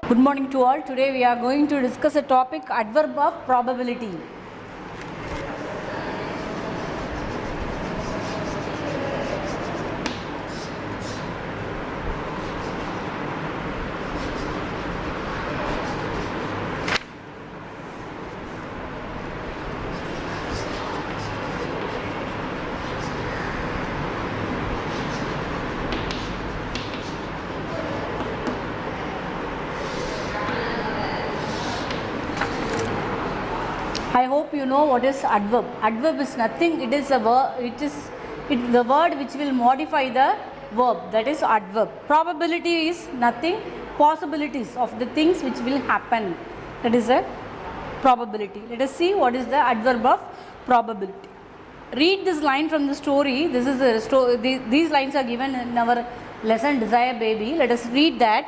Good morning to all. Today we are going to discuss a topic, adverb of probability. I hope you know what is adverb. Adverb is nothing. It is a word. The word which will modify the verb. That is adverb. Probability is nothing. Possibilities of the things which will happen. That is a probability. Let us see what is the adverb of probability. Read this line from the story. This is a story. These lines are given in our lesson Desire Baby. Let us read that.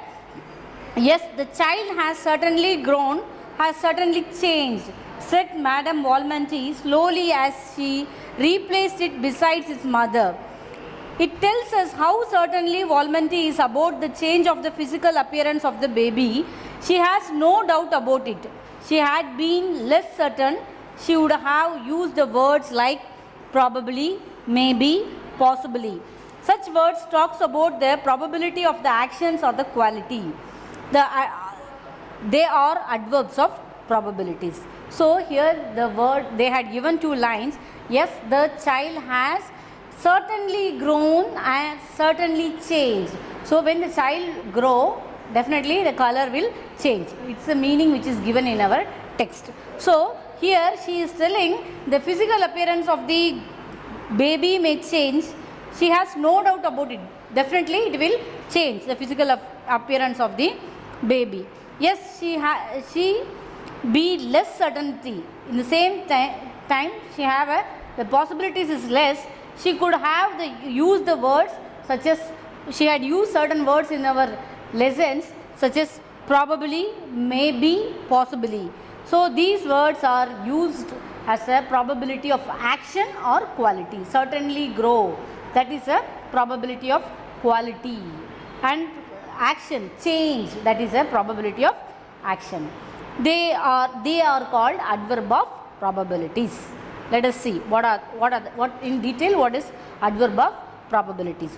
Yes, the child has certainly grown, has certainly changed, said Madame Valmont slowly as she replaced it beside its mother. It tells us how certainly Valmont is about the change of the physical appearance of the baby. She has no doubt about it. She had been less certain, she would have used the words like probably, maybe, possibly. Such words talks about the probability of the actions or the quality. They are adverbs of probabilities. So here the word, they had given two lines. Yes, the child has certainly grown and certainly changed. So when the child grow, definitely the color will change. It's the meaning which is given in our text. So here she is telling the physical appearance of the baby may change. She has no doubt about it. Definitely it will change the physical appearance of the baby. Yes, she be less certainty. In the same time, she have the possibilities is less. She could have use the words such as, she had used certain words in our lessons such as probably, maybe, possibly. So these words are used as a probability of action or quality. Certainly grow, that is a probability of quality, and action, change, that is a probability of action. They are called adverb of probabilities. Let us see what in detail what is adverb of probabilities.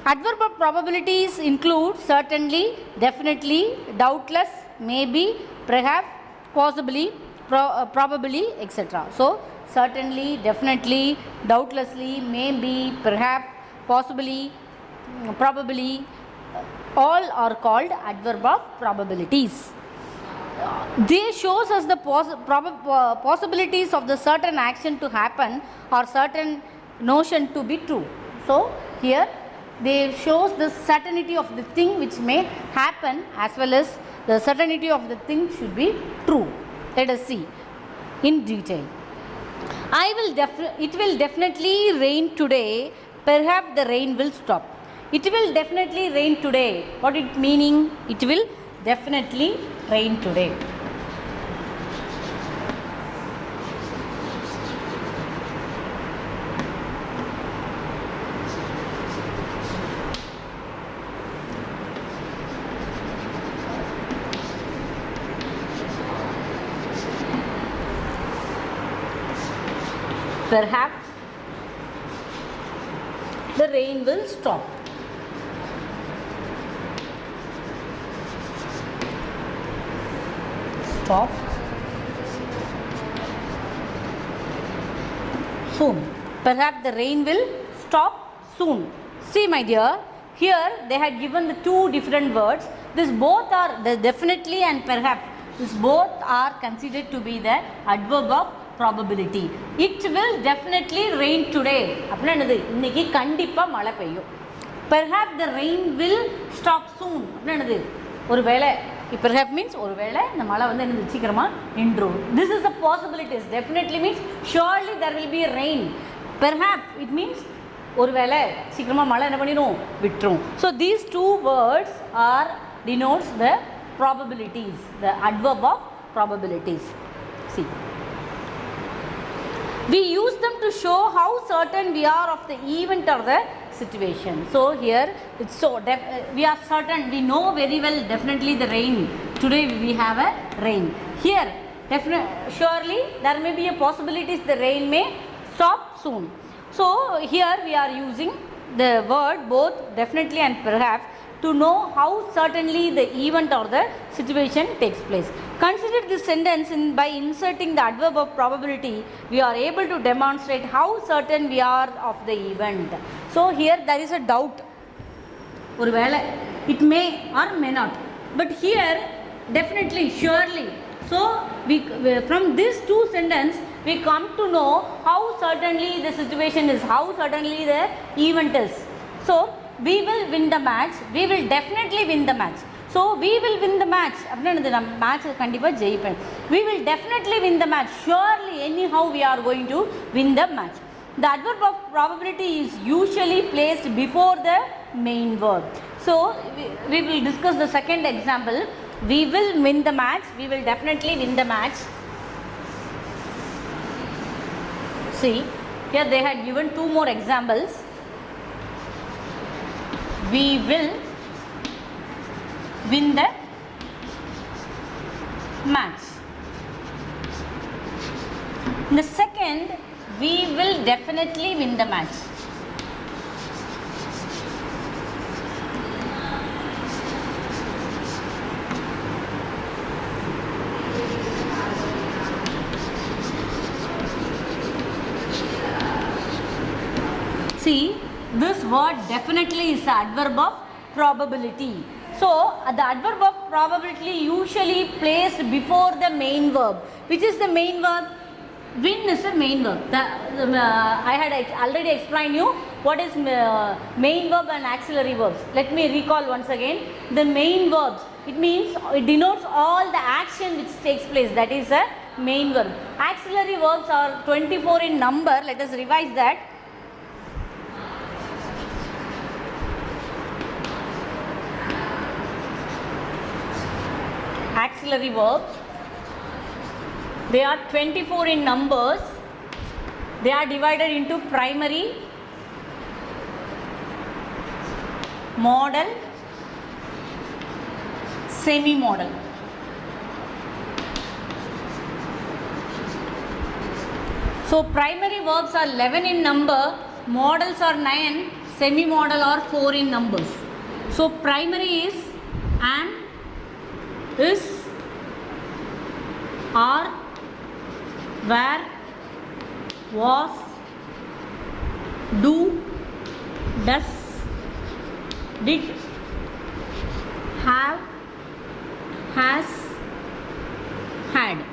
Adverb of probabilities include certainly, definitely, doubtless, maybe, perhaps, possibly, probably, etc. So certainly, definitely, doubtlessly, maybe, perhaps, possibly, probably, all are called adverb of probabilities. They shows us the possibilities of the certain action to happen or certain notion to be true. So here they shows the certainty of the thing which may happen as well as the certainty of the thing should be true. Let us see in detail. It will definitely rain today. Perhaps the rain will stop. It will definitely rain today. What it meaning? It will definitely rain today. Perhaps the rain will stop. Stop soon. Perhaps the rain will stop soon. See my dear, here they had given the two different words. This both are the definitely and perhaps. This both are considered to be the adverb of probability. It will definitely rain today. Perhaps the rain will stop soon. Perhaps means this is the possibilities. Definitely means surely there will be rain. Perhaps it means so these two words are denotes the probabilities, the adverb of probabilities. See, we use them to show how certain we are of the event or the situation. So here it's so we are certain, we know very well definitely the rain Today we have a rain. Here, surely there may be a possibility the rain may stop soon. So here we are using the word both definitely and perhaps to know how certainly the event or the situation takes place. Consider this sentence by inserting the adverb of probability, we are able to demonstrate how certain we are of the event. So here there is a doubt. It may or may not. But here definitely, surely. So from these two sentences we come to know how certainly the situation is, how certainly the event is. So we will win the match, we will definitely win the match. So we will win the match. We will definitely win the match. Surely anyhow we are going to win the match. The adverb of probability is usually placed before the main verb. So we will discuss the second example. We will win the match, we will definitely win the match. See, here they had given two more examples. We will win the match. In the second, we will definitely win the match. See, this word definitely is the adverb of probability. So, the adverb of probability usually placed before the main verb. Which is the main verb? Win is the main verb. I had already explained you what is main verb and auxiliary verbs. Let me recall once again. The main verbs, it denotes all the action which takes place. That is a main verb. Auxiliary verbs are 24 in number. Let us revise that. Auxiliary verbs, they are 24 in numbers. They are divided into primary, modal, semi-modal. So primary verbs are 11 in number, modals are 9, semi-modal are 4 in numbers. So primary is am, is, are, were, was, do, does, did, have, has, had.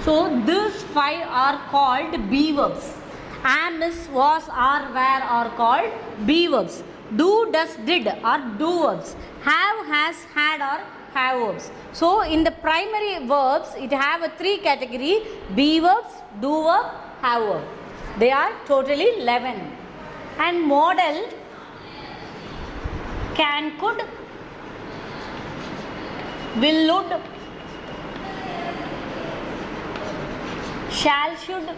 So these 5 are called be verbs. Am, is, was, are, were are called be verbs. Do, does, did are do verbs. Have, has, had are have verbs. So in the primary verbs it have a 3 category: be verbs, do verb, have verb. They are totally 11. And modal can, could, will, would, shall, should,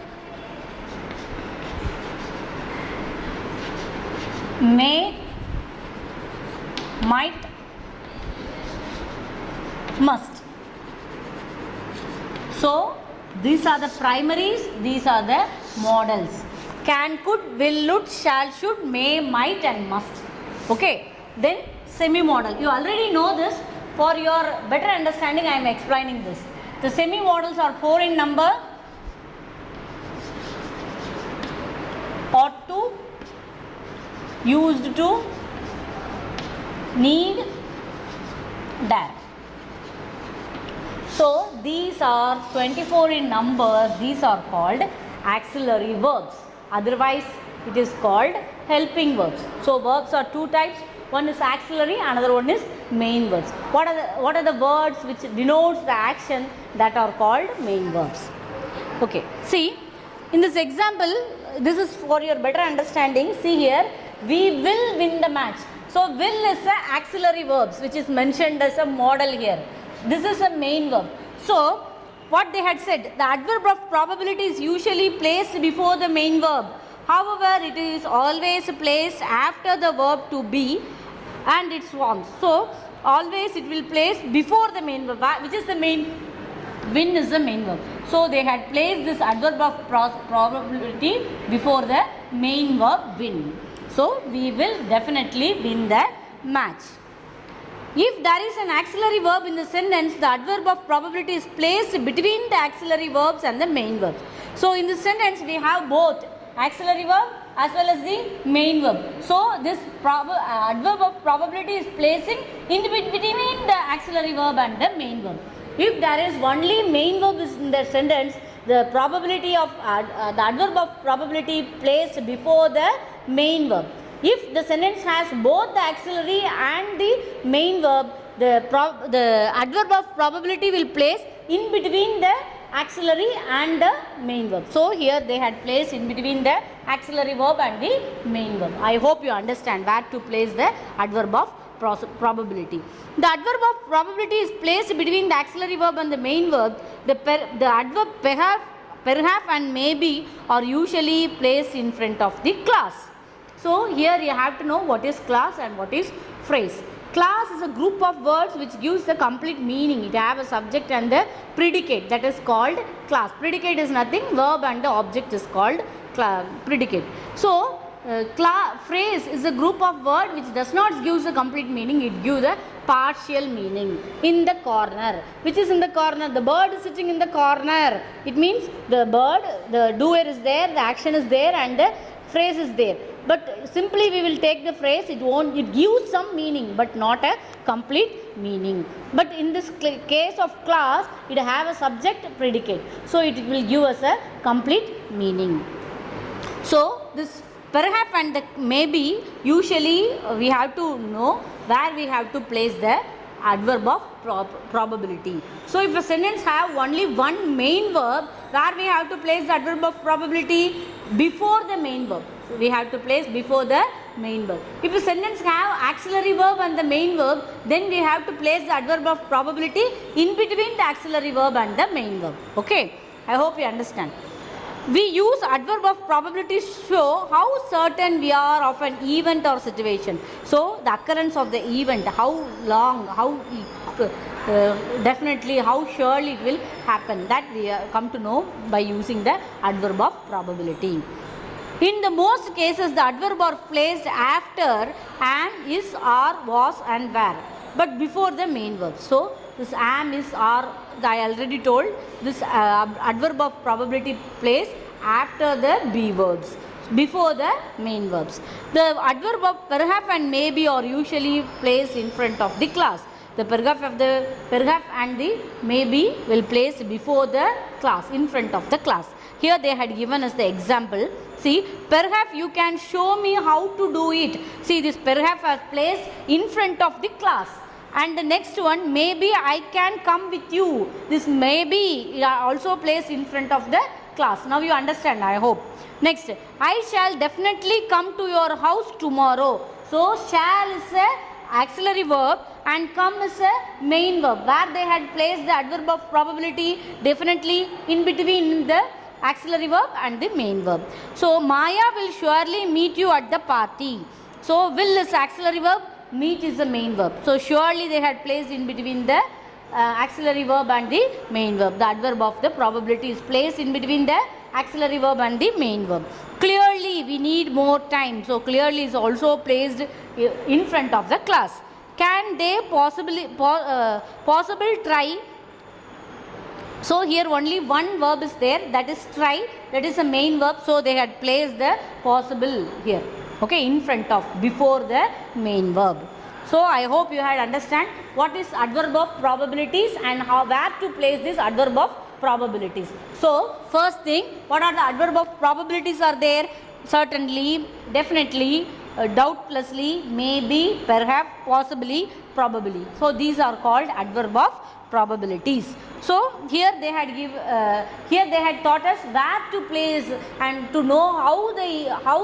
may, might, must. So these are the primaries, these are the modals. Can, could, will, would, shall, should, may, might and must. Okay. Then semi-modal. You already know this. For your better understanding I am explaining this. The semi-modals are 4 in number. Ought to, used to, need, dare. So these are 24 in numbers. These are called auxiliary verbs. Otherwise it is called helping verbs. So verbs are 2 types. One is auxiliary, another one is main verbs. What are the words which denotes the action that are called main verbs? Okay. See, in this example, this is for your better understanding. See here, we will win the match. So will is a auxiliary verbs which is mentioned as a modal here. This is a main verb. So what they had said, the adverb of probability is usually placed before the main verb. However, it is always placed after the verb to be and its forms. So always it will place before the main verb. Which is the main? Win is the main verb. So they had placed this adverb of probability before the main verb win. So we will definitely win the match. If there is an auxiliary verb in the sentence, the adverb of probability is placed between the auxiliary verbs and the main verbs. So in this sentence we have both auxiliary verb as well as the main verb. So this adverb of probability is placing in between the auxiliary verb and the main verb. If there is only main verb in the sentence, the probability of the adverb of probability placed before the main verb. If the sentence has both the auxiliary and the main verb, the adverb of probability will place in between the auxiliary and the main verb. So here they had placed in between the auxiliary verb and the main verb. I hope you understand where to place the adverb of probability. The adverb of probability is placed between the auxiliary verb and the main verb. The adverb perhaps and maybe are usually placed in front of the class. So here you have to know what is class and what is phrase. Class is a group of words which gives the complete meaning. It have a subject and the predicate, that is called class. Predicate is nothing, verb and the object is called predicate. So phrase is a group of words which does not give the complete meaning, it gives a partial meaning. In the corner, which is in the corner, the bird is sitting in the corner. It means the bird, the doer is there, the action is there and the phrase is there. But simply we will take the phrase, it gives some meaning but not a complete meaning. But in this case of class, it have a subject predicate. So it will give us a complete meaning. So this perhaps and the maybe, usually we have to know where we have to place the adverb of probability. So if a sentence have only one main verb, where we have to place the adverb of probability? Before the main verb. So we have to place before the main verb. If a sentence have auxiliary verb and the main verb, then we have to place the adverb of probability in between the auxiliary verb and the main verb. Okay, I hope you understand. We use adverb of probability to show how certain we are of an event or situation. So the occurrence of the event, how long, how definitely, how surely it will happen, that we come to know by using the adverb of probability. In the most cases, the adverb are placed after am, is, are, was and were, but before the main verb. So this am, is, are, I already told, this adverb of probability placed after the be verbs, before the main verbs. The adverb of perhaps and maybe are usually placed in front of the class. The perhaps and the maybe will place before the class, in front of the class. Here they had given us the example. See, perhaps you can show me how to do it. See, this perhaps was placed in front of the class. And the next one, maybe I can come with you. This maybe also placed in front of the class. Now you understand, I hope. Next, I shall definitely come to your house tomorrow. So shall is a auxiliary verb and come is a main verb, where they had placed the adverb of probability definitely in between the auxiliary verb and the main verb. So Maya will surely meet you at the party. So will is auxiliary verb, meet is the main verb. So surely they had placed in between the auxiliary verb and the main verb. The adverb of the probability is placed in between the auxiliary verb and the main verb. Clearly we need more time. So clearly is also placed in front of the class. Can they possibly try? So here only one verb is there, that is try, that is a main verb. So they had placed the possible here, okay, in front of, before the main verb. So I hope you had understand what is adverb of probabilities and how, where to place this adverb of probabilities. So first thing, what are the adverb of probabilities are there? Certainly, definitely, doubtlessly, maybe, perhaps, possibly, probably. So these are called adverb of probabilities. So here they had taught us where to place and to know how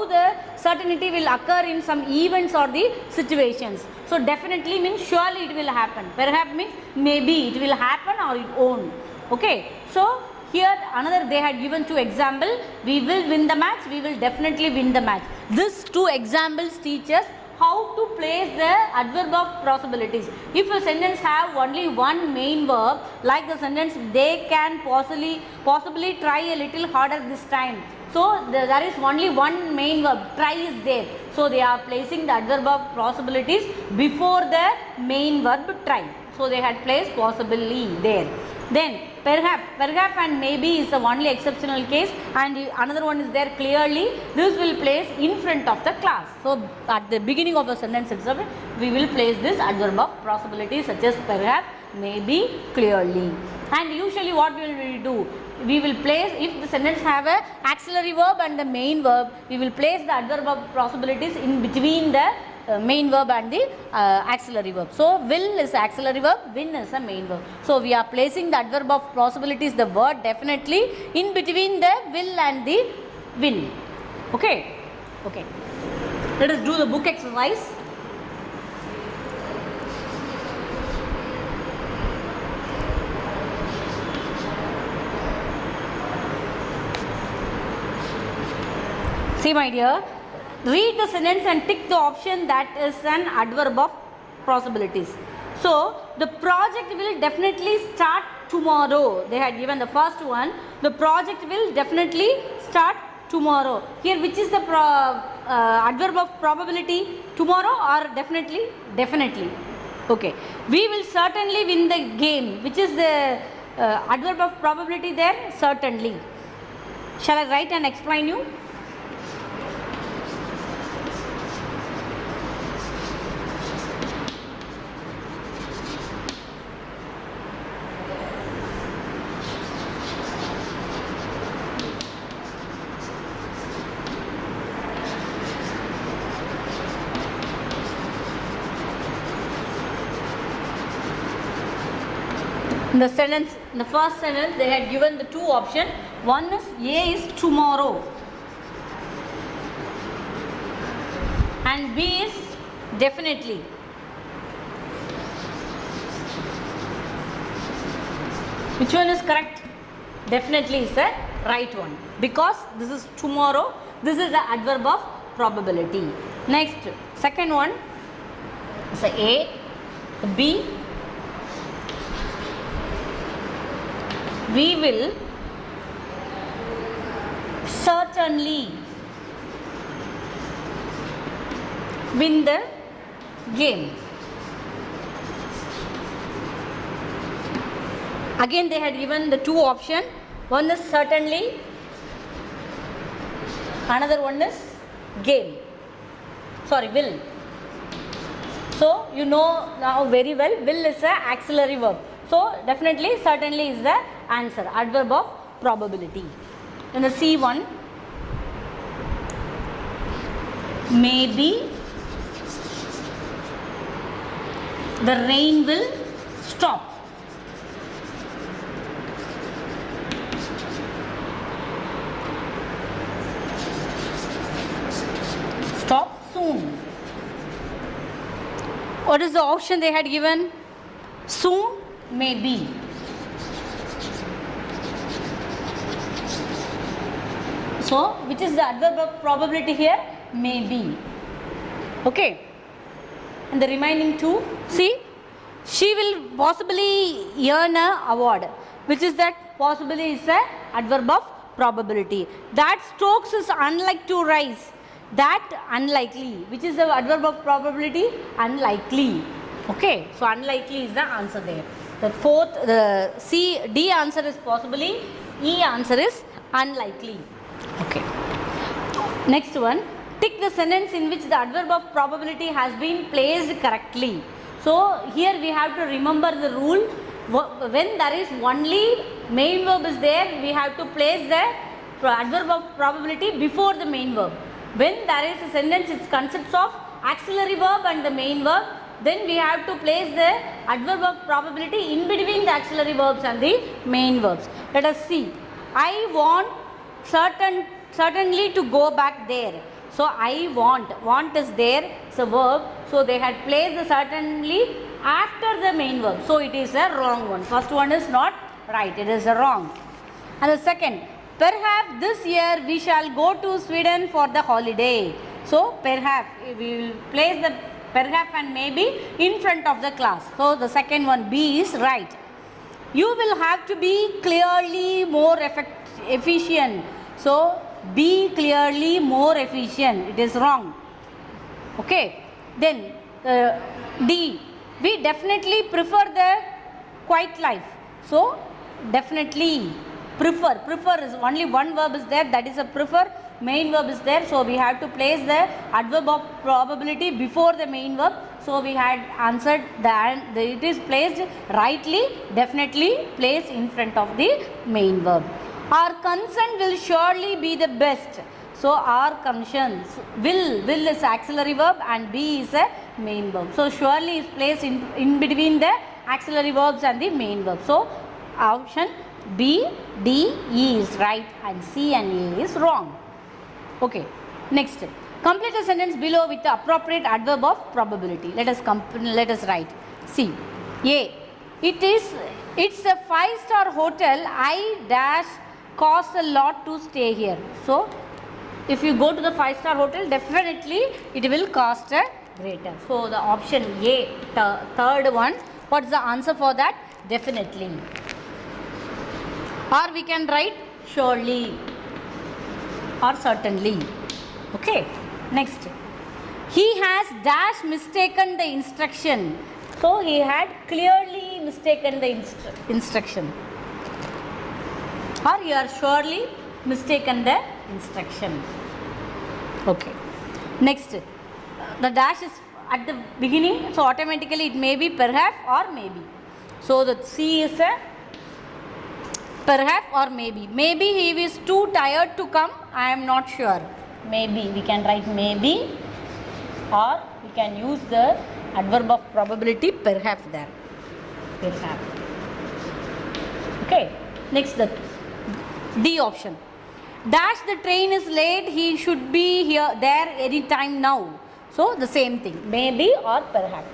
the certainty will occur in some events or the situations. So definitely means surely it will happen. Perhaps means maybe it will happen or it won't. Okay. So here another they had given two example. We will win the match. We will definitely win the match. These two examples teach us how to place the adverb of possibilities. If a sentence have only one main verb, like the sentence they can possibly try a little harder this time. So there is only one main verb, try is there. So they are placing the adverb of possibilities before the main verb try. So they had placed possibly there. Then perhaps and maybe is the only exceptional case, and another one is there clearly. This will place in front of the class. So at the beginning of the sentence itself, we will place this adverb of possibility such as perhaps, maybe, clearly. And usually what will we do? We will place, if the sentence have a auxiliary verb and the main verb, we will place the adverb of possibilities in between the main verb and the auxiliary verb. So will is auxiliary verb, win is a main verb. So we are placing the adverb of possibilities, the word definitely in between the will and the win. Okay. Okay. Let us do the book exercise. See my dear, read the sentence and tick the option that is an adverb of possibilities. So the project will definitely start tomorrow. They had given the first one. The project will definitely start tomorrow. Here which is the adverb of probability? Tomorrow or definitely? Definitely. Okay. We will certainly win the game. Which is the adverb of probability there? Certainly. Shall I write and explain you? In the sentence, in the first sentence, they had given the two options. One is A is tomorrow, and B is definitely. Which one is correct? Definitely is the right one, because this is tomorrow. This is the adverb of probability. Next, second one is A, B. We will certainly win the game. Again they had given the two options. One is certainly, another one is game. Sorry, will. So you know now very well, will is an auxiliary verb. So definitely, certainly is the answer, adverb of probability. In the C1, maybe the rain will stop. Stop soon. What is the option they had given? Soon, maybe. So, which is the adverb of probability here? Maybe. Okay. And the remaining two, see, she will possibly earn an award. Which is that? Possibly is the adverb of probability. That Stokes is unlike to rise. That unlikely. Which is the adverb of probability? Unlikely. Okay. So, unlikely is the answer there. The fourth, the C, D answer is possibly, E answer is unlikely. Okay. Next one, tick the sentence in which the adverb of probability has been placed correctly. So here we have to remember the rule. When there is only main verb is there, we have to place the adverb of probability before the main verb. When there is a sentence, it consists of auxiliary verb and the main verb, then we have to place the adverb of probability in between the auxiliary verbs and the main verbs. Let us see. I want certainly to go back there. So I want is there, it's a verb. So they had placed the certainly after the main verb. So it is a wrong one. First one is not right, it is a wrong. And the second, perhaps this year we shall go to Sweden for the holiday. So perhaps we will place the perhaps and maybe in front of the class. So the second one, B, is right. You will have to be clearly more efficient. So be clearly more efficient. It is wrong. Okay. Then D, we definitely prefer the quiet life. So definitely prefer. Prefer is only one verb is there, that is a prefer. Main verb is there, so we have to place the adverb of probability before the main verb. So we had answered that it is placed rightly, definitely placed in front of the main verb. Our concern will surely be the best. So our conscience, will is auxiliary verb and be is a main verb. So surely is placed in between the auxiliary verbs and the main verb. So option B, D, E is right and C and A is wrong. Okay. Next, complete a sentence below with the appropriate adverb of probability. Let us write. C. A. It's a 5-star hotel. I dash cost a lot to stay here. So if you go to the 5-star hotel, definitely it will cost a greater. So the option A, third one. What is the answer for that? Definitely. Or we can write surely or certainly. Okay. Next. He has dash mistaken the instruction. So he had clearly mistaken the instruction. Or you are surely mistaken the instruction. Okay. Next. The dash is at the beginning, so automatically it may be perhaps or maybe. So the C is a perhaps or maybe. Maybe he is too tired to come. I am not sure. Maybe. We can write maybe, or we can use the adverb of probability perhaps there. Perhaps. Okay. Next, the D option. Dash the train is late. He should be there any time now. So the same thing. Maybe or perhaps.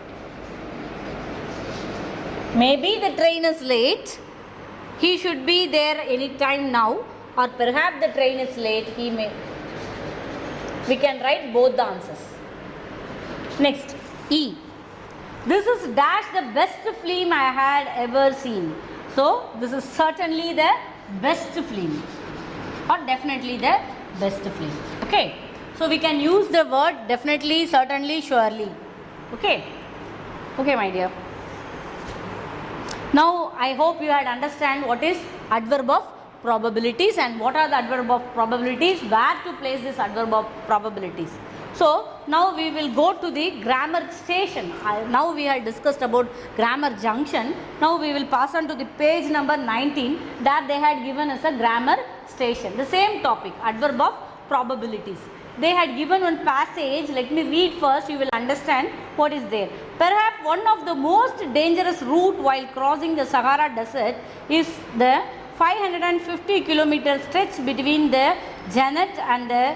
Maybe the train is late. He should be there any time now, or perhaps the train is late. We can write both the answers. Next, E. This is dash the best film I had ever seen. So this is certainly the best film, or definitely the best film. Okay. So we can use the word definitely, certainly, surely. Okay. Okay, my dear. Now, I hope you had understand what is adverb of probabilities and what are the adverb of probabilities, where to place this adverb of probabilities. So, now we will go to the grammar station. Now we have discussed about grammar junction. Now we will pass on to the page number 19 that they had given us a grammar station. The same topic, adverb of probabilities. They had given one passage. Let me read first, you will understand what is there. Perhaps one of the most dangerous route while crossing the Sahara Desert is the 550 km stretch between the Jannat and the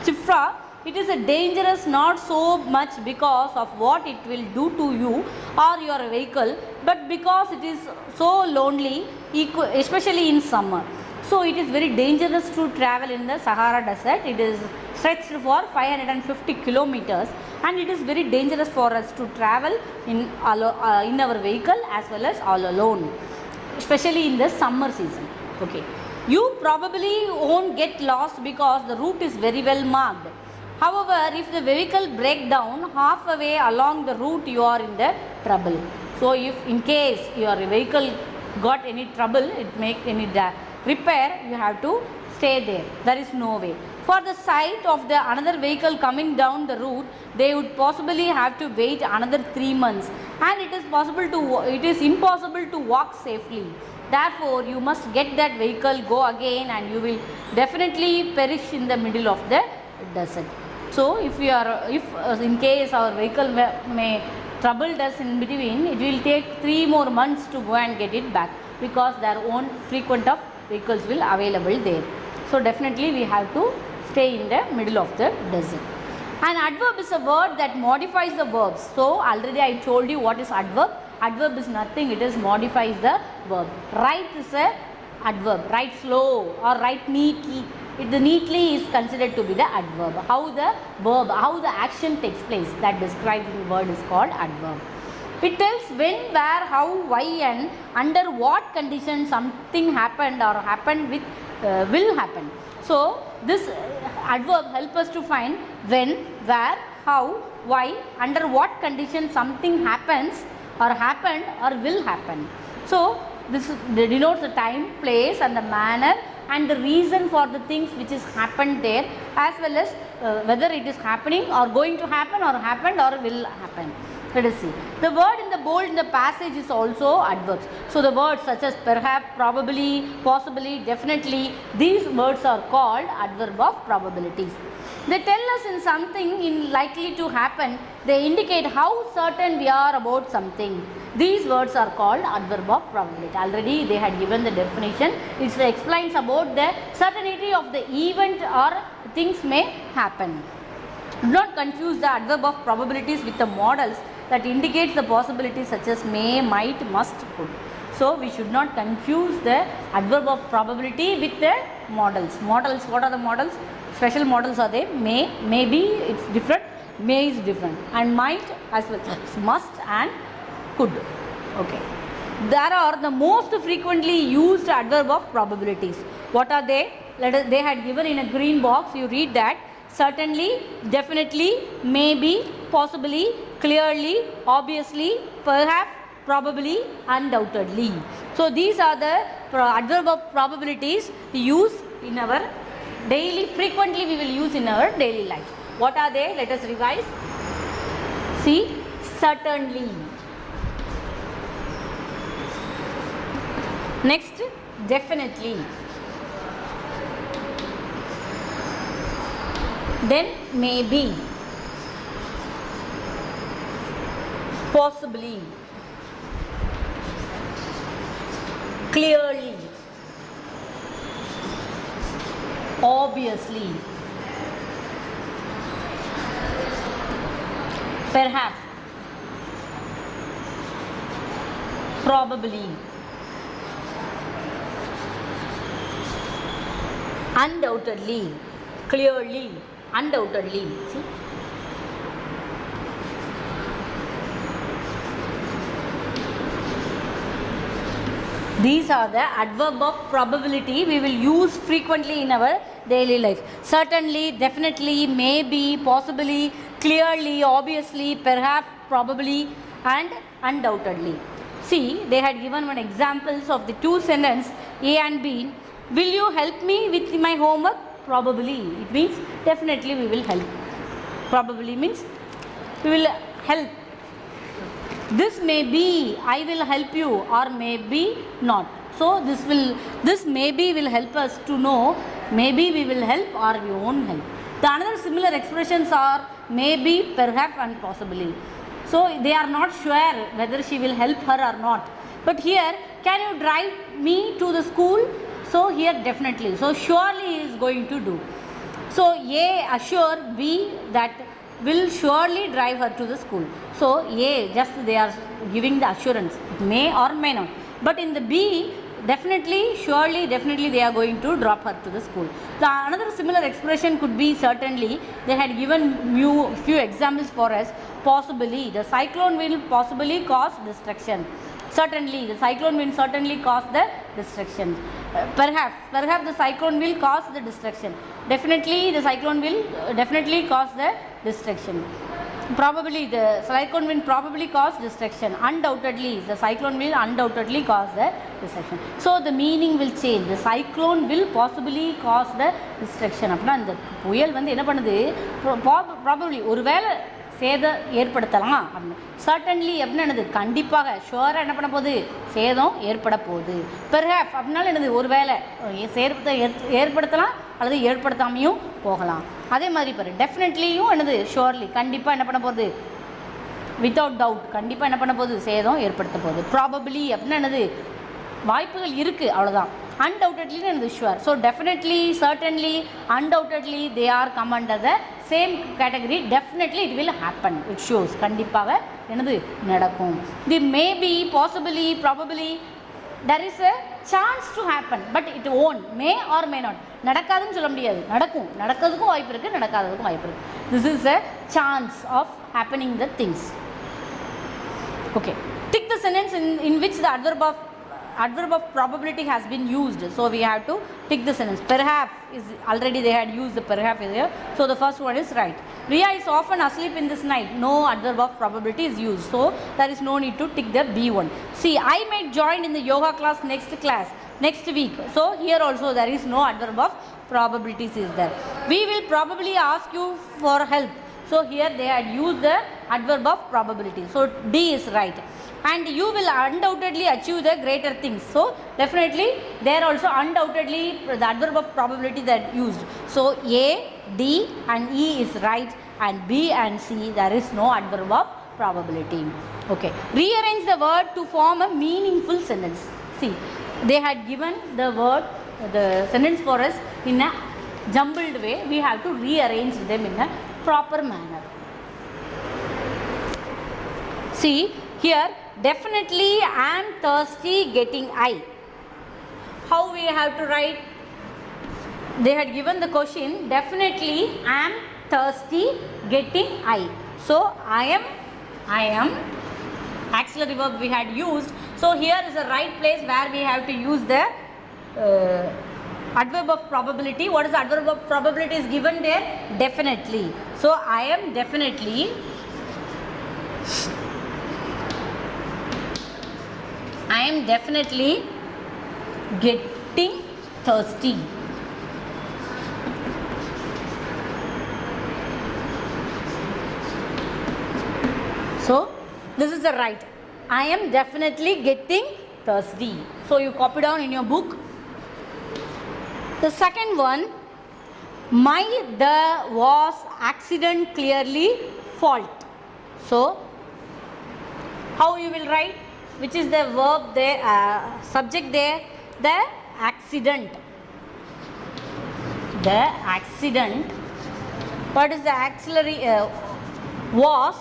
Chifra. It is a dangerous not so much because of what it will do to you or your vehicle, but because it is so lonely, especially in summer. So it is very dangerous to travel in the Sahara Desert. It is stretched for 550 kilometers and it is very dangerous for us to travel in our vehicle as well as all alone, especially in the summer season. Okay. You probably won't get lost because the route is very well marked. However, if the vehicle breaks down halfway along the route, you are in the trouble. So if in case your vehicle got any trouble, it make any repair, you have to stay there. There is no way. For the sight of the another vehicle coming down the route, they would possibly have to wait another 3 months, and it is impossible to walk safely. Therefore, you must get that vehicle, go again, and you will definitely perish in the middle of the desert. So, if in case our vehicle may troubled us in between, it will take 3 more months to go and get it back because there won't frequent of vehicles will available there. So, definitely we have to stay in the middle of the desert. An adverb is a word that modifies the verbs. So, already I told you what is adverb. Adverb is nothing, it is modifies the verb. Write is a adverb. Write slow or write neatly. it neatly is considered to be the adverb. How the verb, how the action takes place, that describes the word is called adverb. It tells when, where, how, why and under what conditions something happened or happened with will happen. So this adverb helps us to find when, where, how, why, under what conditions something happens or happened or will happen. So this denotes the time, place and the manner and the reason for the things which is happened there, as well as whether it is happening or going to happen or happened or will happen. Let us see. The word in the bold in the passage is also adverbs. So the words such as perhaps, probably, possibly, definitely, these words are called adverb of probabilities. They tell us in something in likely to happen. They indicate how certain we are about something. These words are called adverb of probability. Already they had given the definition. It explains about the certainty of the event or things may happen. Do not confuse the adverb of probabilities with the modals that indicates the possibilities such as may, might, must, could. So we should not confuse the adverb of probability with the modals. Modals, what are the modals? Special modals are there. May, maybe it's different, may is different, and might as well as must and could. Okay. There are the most frequently used adverb of probabilities. What are they? They had given in a green box. You read that. Certainly, definitely, maybe, possibly, clearly, obviously, perhaps, probably, undoubtedly. So these are the adverb of probabilities we use in our daily, frequently we will use in our daily life. What are they? Let us revise. See, certainly. Next, definitely. Then maybe, possibly, clearly, obviously, perhaps, probably, undoubtedly, clearly, undoubtedly. See? These are the adverb of probability we will use frequently in our daily life. Certainly, definitely, maybe, possibly, clearly, obviously, perhaps, probably and undoubtedly. See, they had given one examples of the two sentences A and B. Will you help me with my homework? Probably. It means definitely we will help. Probably means we will help. This may be, I will help you, or maybe not. So this maybe will help us to know maybe we will help or we won't help. The another similar expressions are maybe, perhaps and possibly. So they are not sure whether she will help her or not. But here, can you drive me to the school? So here definitely. So surely he is going to do. So A assure B that will surely drive her to the school. So A, just they are giving the assurance, may or may not. But in the B, definitely, surely, definitely they are going to drop her to the school. The another similar expression could be certainly. They had given few examples for us. Possibly, the cyclone will possibly cause destruction. Certainly, the cyclone will certainly cause the destruction. Perhaps the cyclone will cause the destruction. Definitely, the cyclone will definitely cause the destruction. Probably, the cyclone will probably cause destruction. Undoubtedly, the cyclone will undoubtedly cause the destruction. So the meaning will change. The cyclone will possibly cause the destruction. அப்படினா அந்த புயல் வந்து என்ன பண்ணுது? Probably ஒருவேளை சேதம் ஏற்படுத்தலாம் அப்படின்னு. சர்டன்லி அப்படின்னு என்னது? கண்டிப்பாக ஷுவராக என்ன பண்ண போகுது? சேதம் ஏற்பட போகுது. பெர்ஹாப்ஸ் அப்படின்னாலும் என்னது? ஒரு வேளை ஏற்படுத்தலாம் அல்லது ஏற்படுத்தாமையும் போகலாம். அதே மாதிரி பாரு, டெஃபினெட்லியும் என்னது? ஷுவர்லி கண்டிப்பாக என்ன பண்ண போகுது? வித்தவுட் டவுட் கண்டிப்பாக என்ன பண்ண போகுது? சேதம் ஏற்படுத்த போகுது. ப்ராபபிளி அப்படின்னா என்னது? வாய்ப்புகள் இருக்குது, அவ்வளோதான். Undoubtedly என்னது? Sure. So definitely, certainly, undoubtedly they are come under the same category. Definitely it will happen. It shows கண்டிப்பாக என்னது? நடக்கும். The maybe, possibly, probably there is a chance to happen, but it won't, may or may not. நடக்காதுன்னு சொல்ல முடியாது, நடக்கும், நடக்கிறதுக்கும் வாய்ப்பு இருக்குது, நடக்காததுக்கும் வாய்ப்பு இருக்குது. This is a chance of happening the things. Okay, tick the sentence in which the adverb of probability has been used. So we have to tick the sentence. Perhaps is already they had used the perhaps here, so the first one is right. Riya is often asleep in this night. No adverb of probability is used, so there is no need to tick the B one. See, I might join in the yoga class next week. So here also there is no adverb of probabilities is there. We will probably ask you for help. So here they had used the adverb of probability. So D is right. And you will undoubtedly achieve the greater things. So definitely there also undoubtedly the adverb of probability that used. So A, D and E is right, and B and C there is no adverb of probability. Okay. Rearrange the word to form a meaningful sentence. See, they had given the word, the sentence for us in a jumbled way. We have to rearrange them in a proper manner. See, here definitely I am thirsty getting I. How we have to write? They had given the question, definitely I am thirsty getting I. So I am auxiliary verb we had used. So here is the right place where we have to use the adverb of probability. What is the adverb of probability is given there? Definitely. So I am definitely getting thirsty. So this is the right. I am definitely getting thirsty. So you copy down in your book. The second one, the was accident clearly fault. So how you will write? Which is the verb there, subject there? The accident. The accident. What is the auxiliary? Was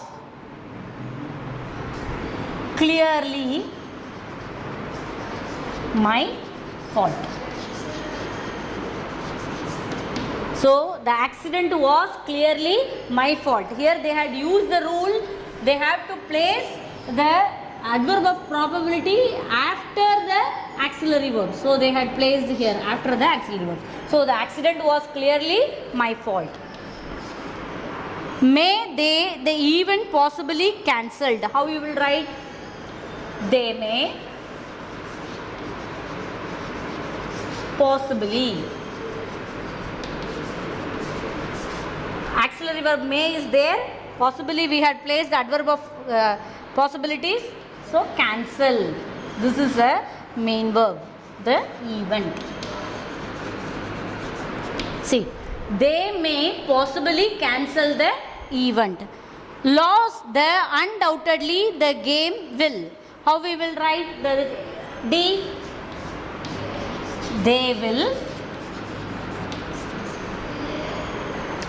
clearly my fault. So the accident was clearly my fault. Here they had used the rule. They have to place the adverb of probability after the auxiliary verb. So they had placed here after the auxiliary verb. So the accident was clearly my fault. May the event possibly cancelled. How you will write? They may possibly. Auxiliary verb may is there. Possibly we had placed the adverb of possibilities. So cancel. This is a main verb. The event. See, they may possibly cancel the event. Lost the undoubtedly the game will. How we will write the D? They will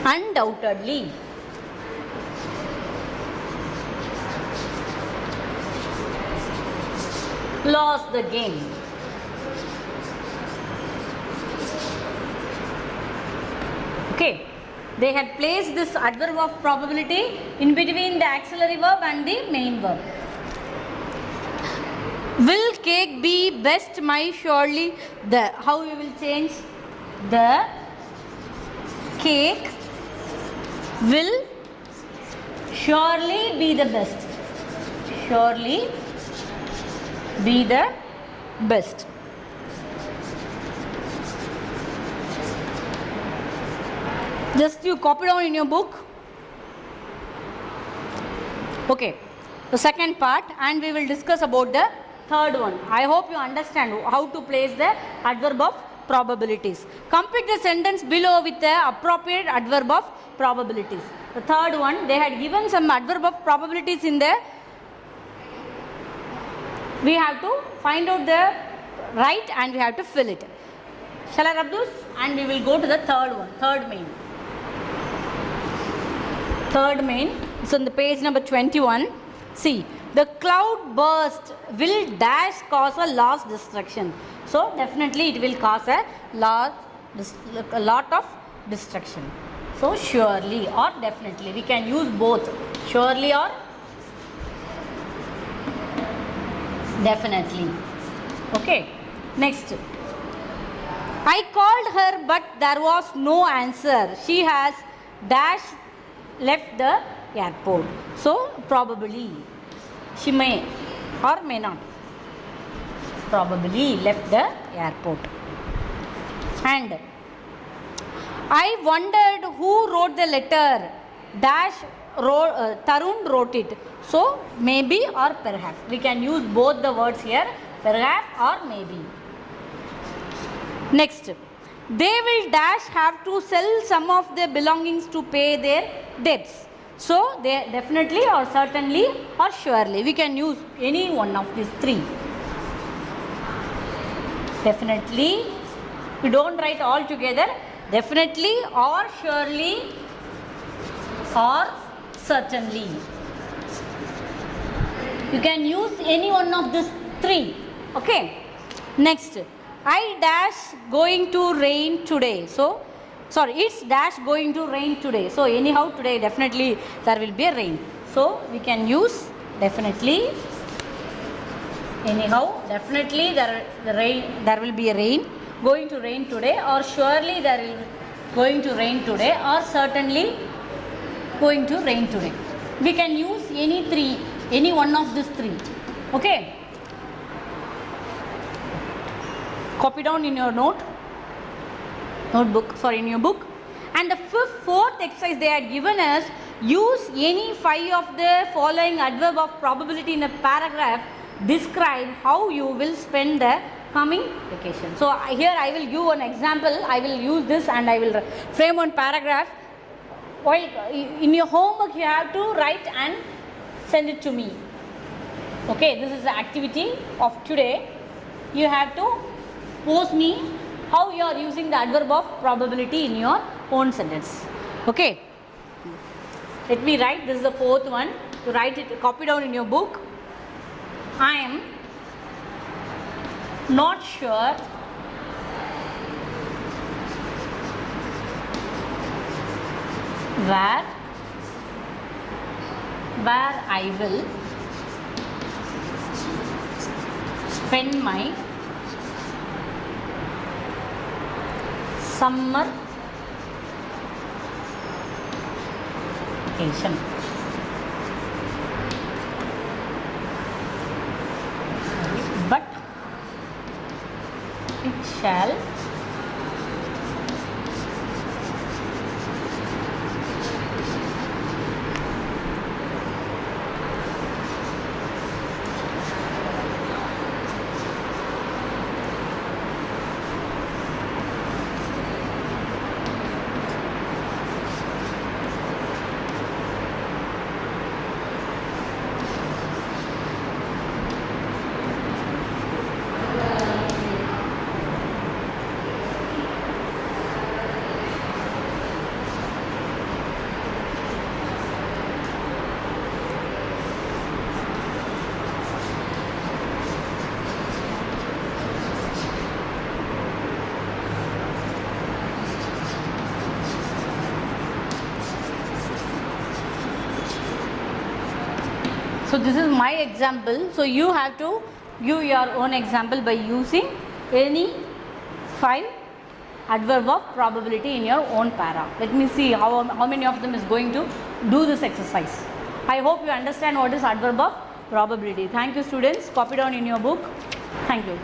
undoubtedly. Lost the game. Okay, they had placed this adverb of probability in between the auxiliary verb and the main verb. Will cake be best my surely the. How you will change? The cake will surely be the best. Surely be the best. Just you copy down in your book. Okay, the second part, and we will discuss about the third one. I hope you understand how to place the adverb of probabilities. Complete the sentence below with the appropriate adverb of probabilities. The third one, they had given some adverb of probabilities in there. We have to find out the right and we have to fill it. Shall I rub those? And we will go to the third one, third main. Third main, it's on the page number 21. See, the cloud burst will dash cause a loss destruction. So definitely it will cause a lot of destruction. So surely or definitely, we can use both, surely or definitely. Okay, next. I called her but there was no answer. She has dash left the airport. So probably, she may or may not. Probably left the airport. And I wondered who wrote the letter. Dash Tarun wrote it. So maybe or perhaps. We can use both the words here, perhaps or maybe. Next, they will dash have to sell some of their belongings to pay their debts. So they definitely or certainly or surely. We can use any one of these three. Definitely, we don't write all together. Definitely or surely or certainly. You can use any one of these three. Okay. Next, I dash going to rain today. So, sorry, it's dash going to rain today. So, anyhow today definitely there will be a rain. So, we can use definitely, anyhow definitely there will be a rain, going to rain today, or surely there will going to rain today, or certainly going to rain today. We can use any one of these three. Okay. Copy down in your in your book. And the fourth exercise they had given us, use any 5 of the following adverb of probability in a paragraph. Describe how you will spend the coming vacation. So here I will give an example. I will use this and I will frame one paragraph. While in your homework you have to write and send it to me. Okay, this is the activity of today. You have to post me how you are using the adverb of probability in your own sentence. Okay, let me write. This is the fourth one. To write it, copy down in your book. I am not sure where I will spend my summer vacation. But it shall So this is my example. So you have to give your own example by using any 5 adverb of probability in your own para. Let me see how many of them is going to do this exercise. I hope you understand what is adverb of probability. Thank you students. Copy down in your book. Thank you.